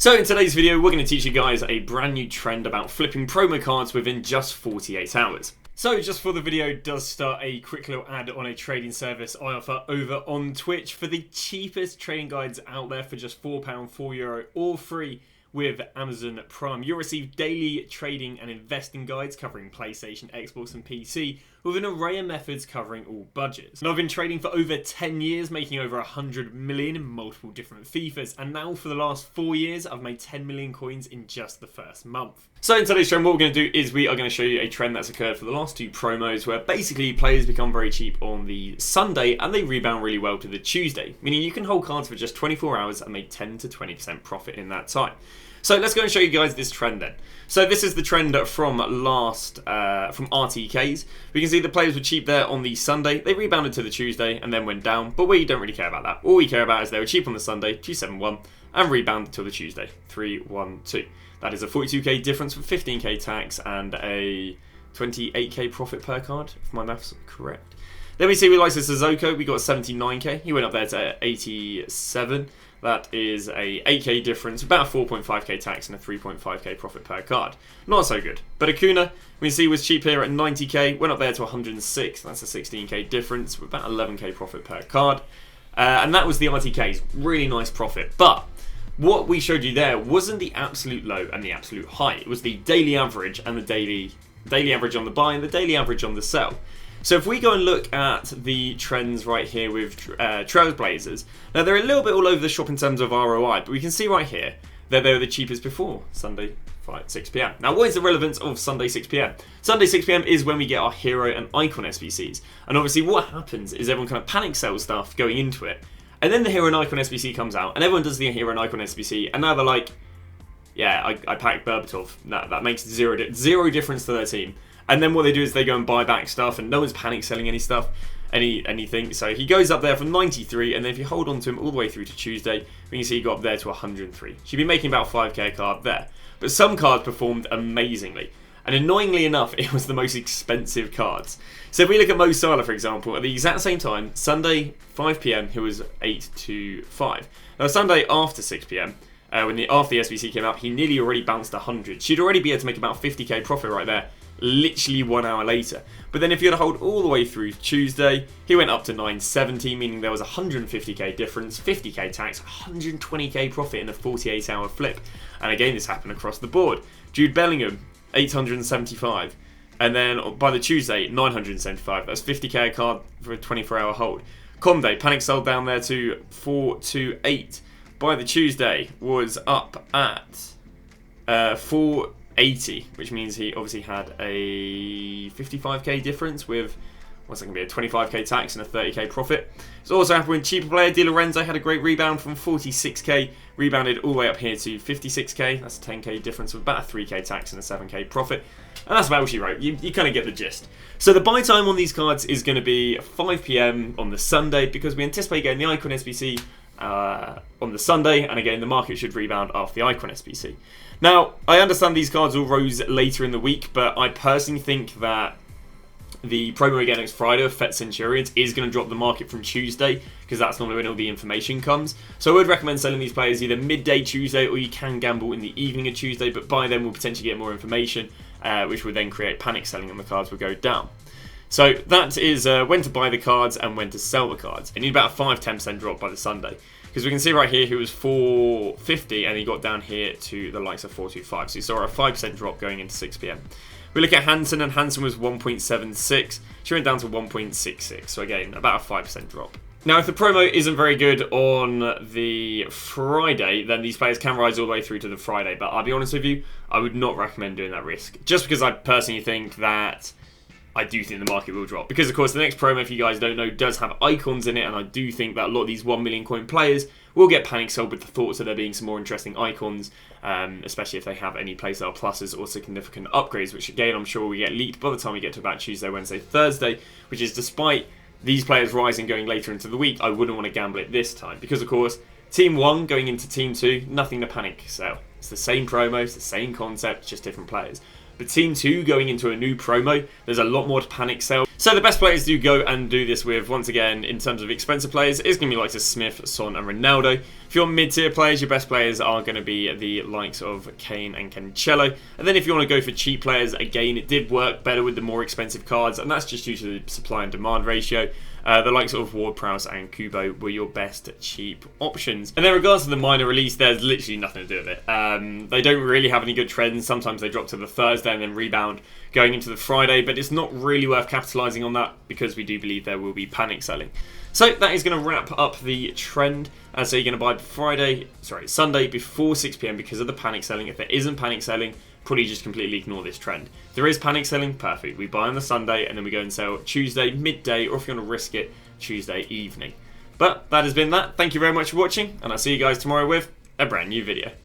So in today's video, we're going to teach you guys a brand new trend about flipping promo cards within just 48 hours. So just before the video does start, a quick little ad on a trading service I offer over on Twitch for the cheapest trading guides out there for just £4, €4, all free with Amazon Prime. You'll receive daily trading and investing guides covering PlayStation, Xbox and PC with an array of methods covering all budgets. And I've been trading for over 10 years, making over 100 million in multiple different FIFAs, and now for the last 4 years I've made 10 million coins in just the first month. So in today's trend, what we're going to do is we are going to show you a trend that's occurred for the last two promos where basically players become very cheap on the Sunday and they rebound really well to the Tuesday, meaning you can hold cards for just 24 hours and make 10 to 20% profit in that time. So let's go and show you guys this trend then. So this is the trend from RTKs. We can see the players were cheap there on the Sunday. They rebounded to the Tuesday and then went down, but we don't really care about that. All we care about is they were cheap on the Sunday, 271, and rebounded till the Tuesday, 312. That is a 42k difference with 15k tax and a 28k profit per card, if my maths are correct. Then we see with Lysa Sissoko, we got 79k. He went up there to 87. That is a 8k difference, about a 4.5k tax and a 3.5k profit per card. Not so good. But Acuna, we see was cheap here at 90k, went up there to 106. That's a 16k difference with about 11k profit per card. And that was the RTKs. Really nice profit. But what we showed you there wasn't the absolute low and the absolute high. It was the daily average and the daily average on the buy and the daily average on the sell. So if we go and look at the trends right here with Trailblazers, now they're a little bit all over the shop in terms of ROI, but we can see right here that they were the cheapest before Sunday 6 PM. Now what is the relevance of Sunday 6 PM? Sunday 6 PM is when we get our hero and icon SBCs. And obviously what happens is everyone kind of panic sells stuff going into it. And then the hero and icon SBC comes out and everyone does the hero and icon SBC and now they're like, yeah, I packed Berbatov. That makes zero difference to their team. And then what they do is they go and buy back stuff and no one's panic selling anything. So he goes up there from 93 and then if you hold on to him all the way through to Tuesday, we can see he got up there to 103. She'd be making about 5k a card there. But some cards performed amazingly. And annoyingly enough, it was the most expensive cards. So if we look at Mo Salah, for example, at the exact same time, Sunday 5 PM, he was 825. Now Sunday after 6 PM, after the SBC came out, he nearly already bounced 100. She'd already be able to make about 50k profit right there, literally 1 hour later. But then if you had to hold all the way through Tuesday, he went up to 970, meaning there was 150k difference, 50k tax, 120k profit in a 48-hour flip. And again, this happened across the board. Jude Bellingham, 875. And then by the Tuesday, 975. That's 50k a card for a 24-hour hold. Conde, panic sold down there to 428. By the Tuesday, was up at 480, which means he obviously had a 55k difference with, what's that going to be, a 25k tax and a 30k profit. It's also happened with cheaper player. Di Lorenzo had a great rebound from 46k, rebounded all the way up here to 56k. That's a 10k difference with about a 3k tax and a 7k profit. And that's about what she wrote. You kind of get the gist. So the buy time on these cards is going to be 5 PM on the Sunday because we anticipate getting the Icon SBC on the Sunday, and again the market should rebound after the Icon SBC. Now I understand these cards all rose later in the week, but I personally think that the promo again next Friday of Fet Centurions is going to drop the market from Tuesday because that's normally when all the information comes. So I would recommend selling these players either midday Tuesday or you can gamble in the evening of Tuesday, but by then we'll potentially get more information which would then create panic selling and the cards would go down. So that is when to buy the cards and when to sell the cards. You need about a 5-10% drop by the Sunday. Because we can see right here he was 450 and he got down here to the likes of 425. So you saw a 5% drop going into 6 PM. We look at Hansen and Hansen was 1.76. She went down to 1.66. So again, about a 5% drop. Now if the promo isn't very good on the Friday, then these players can rise all the way through to the Friday. But I'll be honest with you, I would not recommend doing that risk. Just because I personally think that I do think the market will drop. Because, of course, the next promo, if you guys don't know, does have icons in it. And I do think that a lot of these 1 million coin players will get panic sold with the thoughts of there being some more interesting icons. Especially if they have any playstyle pluses or significant upgrades. Which, again, I'm sure will get leaked by the time we get to about Tuesday, Wednesday, Thursday. Which is despite these players rising going later into the week, I wouldn't want to gamble it this time. Because, of course, Team 1 going into Team 2, nothing to panic sell. It's the same promo, it's the same concept, just different players. But Team 2 going into a new promo, there's a lot more to panic sell. So the best players to go and do this with, once again, in terms of expensive players, is going to be like Smith, Son and Ronaldo. If you're mid-tier players, your best players are going to be the likes of Kane and Cancelo. And then if you want to go for cheap players, again, it did work better with the more expensive cards, and that's just due to the supply and demand ratio. The likes of Ward-Prowse and Kubo were your best cheap options. And in regards to the minor release, there's literally nothing to do with it. They don't really have any good trends. Sometimes they drop to the Thursday and then rebound going into the Friday, but it's not really worth capitalising on that because we do believe there will be panic selling. So that is going to wrap up the trend. So you're going to buy Sunday before 6 PM because of the panic selling. If there isn't panic selling, probably just completely ignore this trend. If there is panic selling, perfect. We buy on the Sunday and then we go and sell Tuesday midday, or if you want to risk it, Tuesday evening. But that has been that. Thank you very much for watching, and I'll see you guys tomorrow with a brand new video.